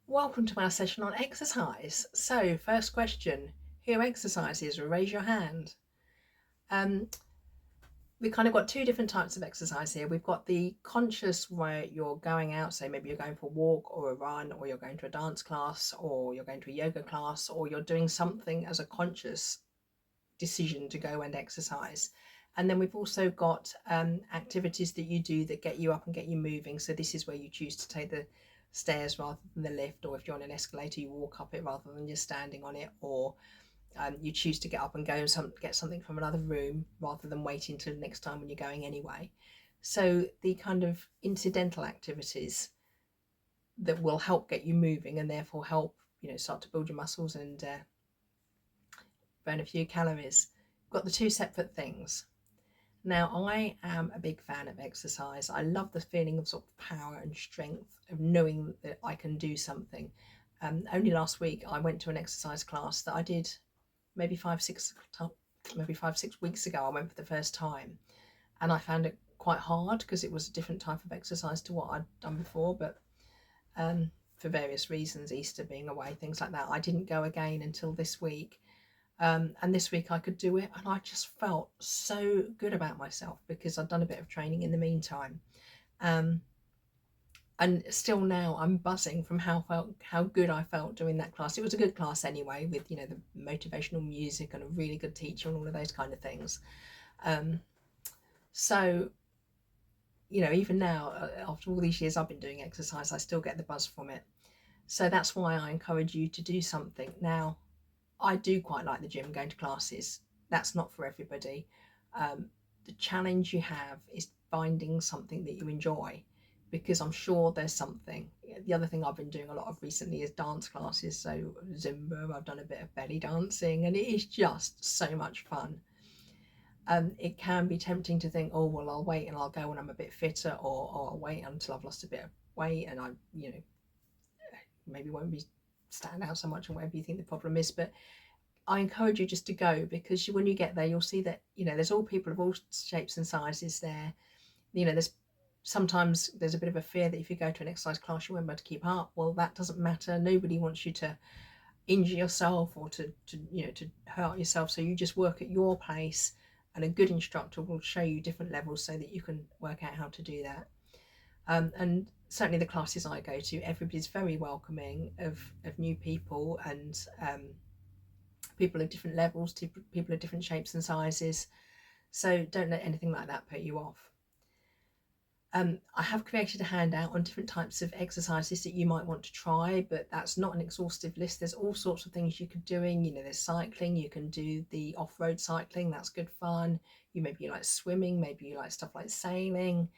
Welcome to our session on exercise. So, first question, who exercises? Raise your hand. Um, we kind of got two different types of exercise here. We've got the conscious where you're going out, so maybe you're going for a walk or a run, or you're going to a dance class, or you're going to a yoga class, or you're doing something as a conscious decision to go and exercise. And then we've also got activities that you do that get you up and get you moving. So this is where you choose to take the stairs rather than the lift, or if you're on an escalator, you walk up it rather than just standing on it, or you choose to get up and go and get something from another room rather than waiting till next time when you're going anyway. So the kind of incidental activities that will help get you moving and therefore help start to build your muscles and burn a few calories. We've got the two separate things. Now, I am a big fan of exercise. I love the feeling of sort of power and strength of knowing that I can do something. Only last week, I went to an exercise class that I did maybe 5 6 weeks ago. I went for the first time, and I found it quite hard because it was a different type of exercise to what I'd done before. But for various reasons, Easter being away, things like that, I didn't go again until this week. And this week I could do it, and I just felt so good about myself because I'd done a bit of training in the meantime. Um, and still now I'm buzzing from how good I felt doing that class. It was a good class anyway, with the motivational music and a really good teacher and all of those kind of things. Um, so even now, after all these years I've been doing exercise, I still get the buzz from it. So that's why I encourage you to do something. Now, I do quite like the gym, going to classes. That's not for everybody. The challenge you have is finding something that you enjoy, because I'm sure there's something. The other thing I've been doing a lot of recently is dance classes. So Zumba, I've done a bit of belly dancing, and it is just so much fun. It can be tempting to think, oh, well, I'll wait and I'll go when I'm a bit fitter, or I'll wait until I've lost a bit of weight and I, maybe won't be stand out so much, or whatever you think the problem is. But I encourage you just to go, because when you get there, you'll see that there's all people of all shapes and sizes there. Sometimes there's a bit of a fear that if you go to an exercise class, you won't be able to keep up. Well, that doesn't matter. Nobody wants you to injure yourself or to hurt yourself. So you just work at your pace, and a good instructor will show you different levels so that you can work out how to do that. And certainly the classes I go to, everybody's very welcoming of new people, and people of different levels, people of different shapes and sizes. So don't let anything like that put you off. I have created a handout on different types of exercises that you might want to try, but that's not an exhaustive list. There's all sorts of things you could do. There's cycling, you can do the off-road cycling, that's good fun. Maybe you like swimming, maybe you like stuff like sailing.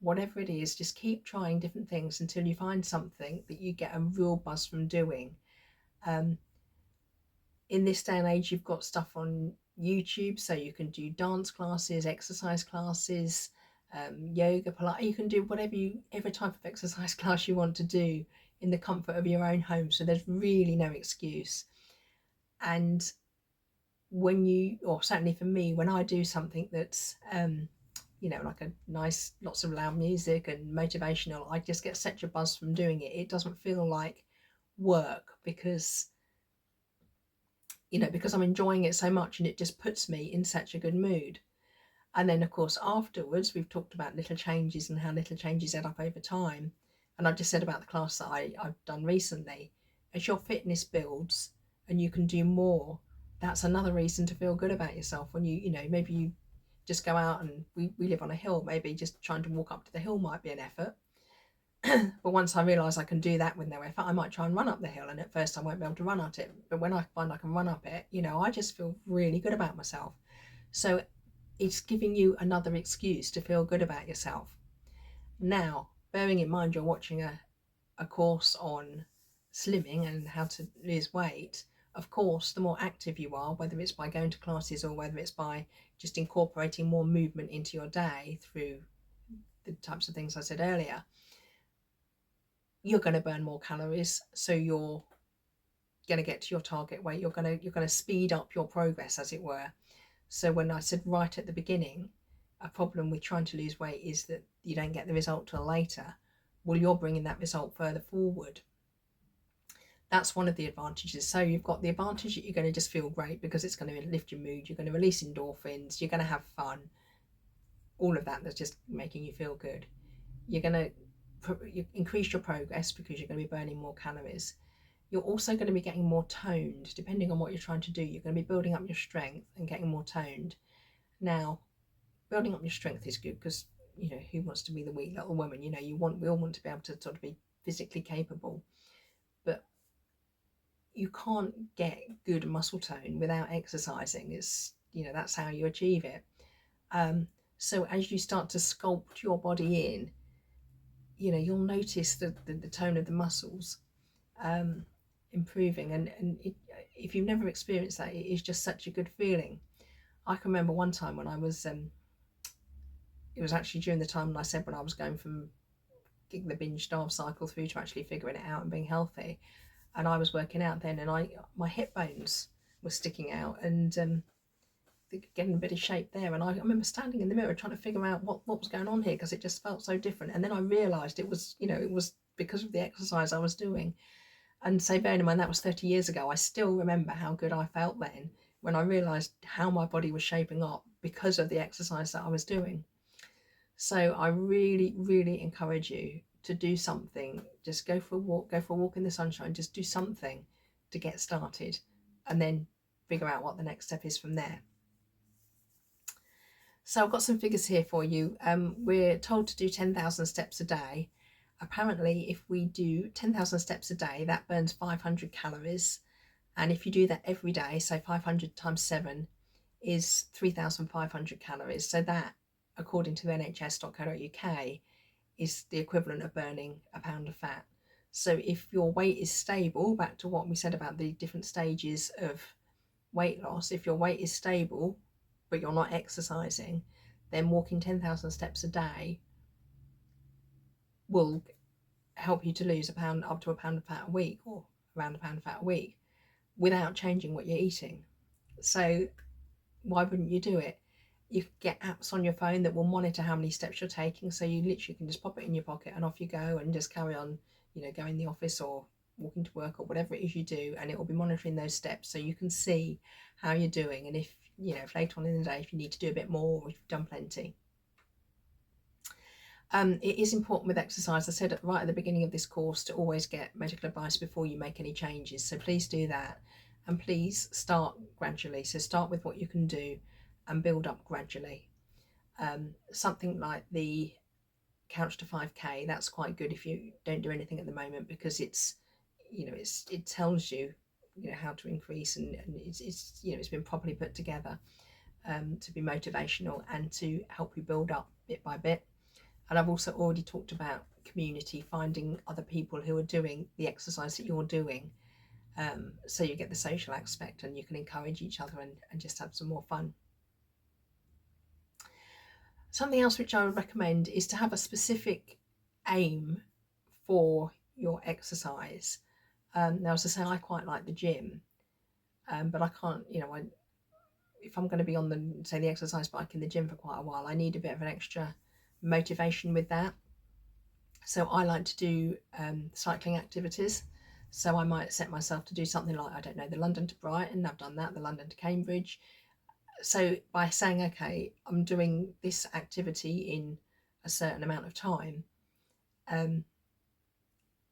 Whatever it is, just keep trying different things until you find something that you get a real buzz from doing. In this day and age, you've got stuff on YouTube, so you can do dance classes, exercise classes, yoga, Pilates. You can do whatever type of exercise class you want to do in the comfort of your own home. So there's really no excuse. And or certainly for me, when I do something that's like a nice, lots of loud music and motivational, I just get such a buzz from doing it. It doesn't feel like work, because I'm enjoying it so much, and it just puts me in such a good mood. And then, of course, afterwards, we've talked about little changes and how little changes add up over time. And I just said about the class that I've done recently. As your fitness builds and you can do more, that's another reason to feel good about yourself. When maybe you just go out, and we live on a hill, maybe just trying to walk up to the hill might be an effort. But once I realise I can do that with no effort, I might try and run up the hill, and at first I won't be able to run up it. But when I find I can run up it, I just feel really good about myself. So it's giving you another excuse to feel good about yourself. Now, bearing in mind you're watching a course on slimming and how to lose weight, of course, the more active you are, whether it's by going to classes or whether it's by just incorporating more movement into your day through the types of things I said earlier, you're going to burn more calories. So you're going to get to your target weight. You're going to speed up your progress, as it were. So when I said right at the beginning, a problem with trying to lose weight is that you don't get the result till later. Well, you're bringing that result further forward. That's one of the advantages. So you've got the advantage that you're going to just feel great because it's going to lift your mood, you're going to release endorphins, you're going to have fun, all of that that's just making you feel good. You're going to increase your progress because you're going to be burning more calories. You're also going to be getting more toned depending on what you're trying to do. You're going to be building up your strength and getting more toned. Now, building up your strength is good because, you know, who wants to be the weak little woman? You know, we all want to be able to sort of be physically capable, but you can't get good muscle tone without exercising. It's, you know, that's how you achieve it. Um, so as you start to sculpt your body in, you know, you'll notice the tone of the muscles um, improving. And if you've never experienced that, it is just such a good feeling. I can remember one time when I was, it was actually during the time when I said when I was going from getting the binge starve cycle through to actually figuring it out and being healthy. And I was working out then, and my hip bones were sticking out and getting a bit of shape there. And I remember standing in the mirror trying to figure out what was going on here because it just felt so different. And then I realised it was, you know, it was because of the exercise I was doing. And so bearing in mind that was 30 years ago, I still remember how good I felt then when I realised how my body was shaping up because of the exercise that I was doing. So I really, really encourage you to do something. Just go for a walk in the sunshine, just do something to get started and then figure out what the next step is from there. So I've got some figures here for you. We're told to do 10,000 steps a day. Apparently, if we do 10,000 steps a day, that burns 500 calories. And if you do that every day, so 500 times 7 is 3,500 calories. So that, according to the nhs.co.uk, is the equivalent of burning a pound of fat. So if your weight is stable, back to what we said about the different stages of weight loss, if your weight is stable, but you're not exercising, then walking 10,000 steps a day will help you to lose up to a pound of fat a week, or around a pound of fat a week, without changing what you're eating. So why wouldn't you do it? You can get apps on your phone that will monitor how many steps you're taking, so you literally can just pop it in your pocket and off you go and just carry on, you know, going in the office or walking to work or whatever it is you do, and it will be monitoring those steps so you can see how you're doing, and if, you know, if later on in the day if you need to do a bit more or if you've done plenty. It is important with exercise, I said right at the beginning of this course, to always get medical advice before you make any changes. So please do that, and please start gradually. So start with what you can do and build up gradually. Something like the couch to 5k, that's quite good if you don't do anything at the moment, because it's, you know, it tells you, you know, how to increase, and it's you know, it's been properly put together to be motivational and to help you build up bit by bit. And I've also already talked about community, finding other people who are doing the exercise that you're doing, so you get the social aspect and you can encourage each other and just have some more fun. Something else which I would recommend is to have a specific aim for your exercise. Now, as I say, I quite like the gym, but I can't, you know, if I'm going to be on the exercise bike in the gym for quite a while, I need a bit of an extra motivation with that. So I like to do cycling activities. So I might set myself to do something like, I don't know, the London to Brighton. I've done that, the London to Cambridge. So by saying, okay, I'm doing this activity in a certain amount of time,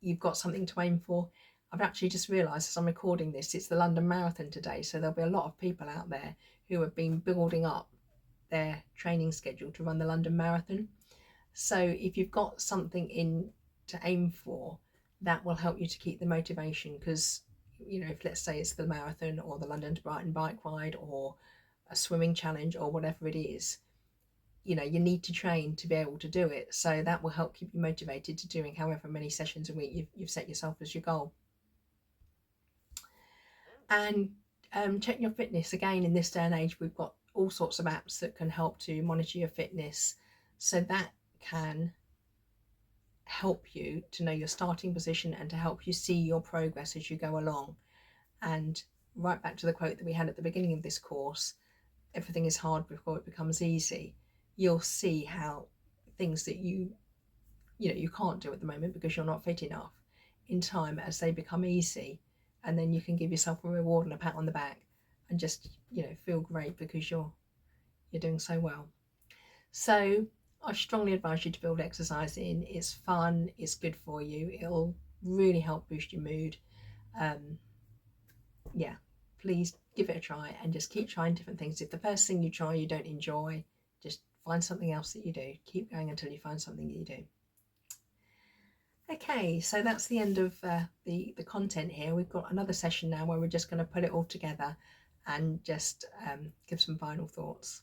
you've got something to aim for. I've actually just realised as I'm recording this, it's the London Marathon today. So there'll be a lot of people out there who have been building up their training schedule to run the London Marathon. So if you've got something in to aim for, that will help you to keep the motivation, because, you know, if let's say it's the marathon or the London to Brighton bike ride or a swimming challenge or whatever it is, you know, you need to train to be able to do it. So that will help keep you motivated to doing however many sessions a week you've set yourself as your goal. And check your fitness. Again, in this day and age, we've got all sorts of apps that can help to monitor your fitness, so that can help you to know your starting position and to help you see your progress as you go along. And right back to the quote that we had at the beginning of this course, everything is hard before it becomes easy. You'll see how things that you know you can't do at the moment because you're not fit enough, in time as they become easy, and then you can give yourself a reward and a pat on the back and just, you know, feel great because you're doing so well. So I strongly advise you to build exercise in. It's fun, it's good for you, it'll really help boost your mood. Yeah, please give it a try and just keep trying different things. If the first thing you try you don't enjoy, just find something else that you do. Keep going until you find something that you do. Okay, so that's the end of the content here. We've got another session now where we're just going to put it all together and just give some final thoughts.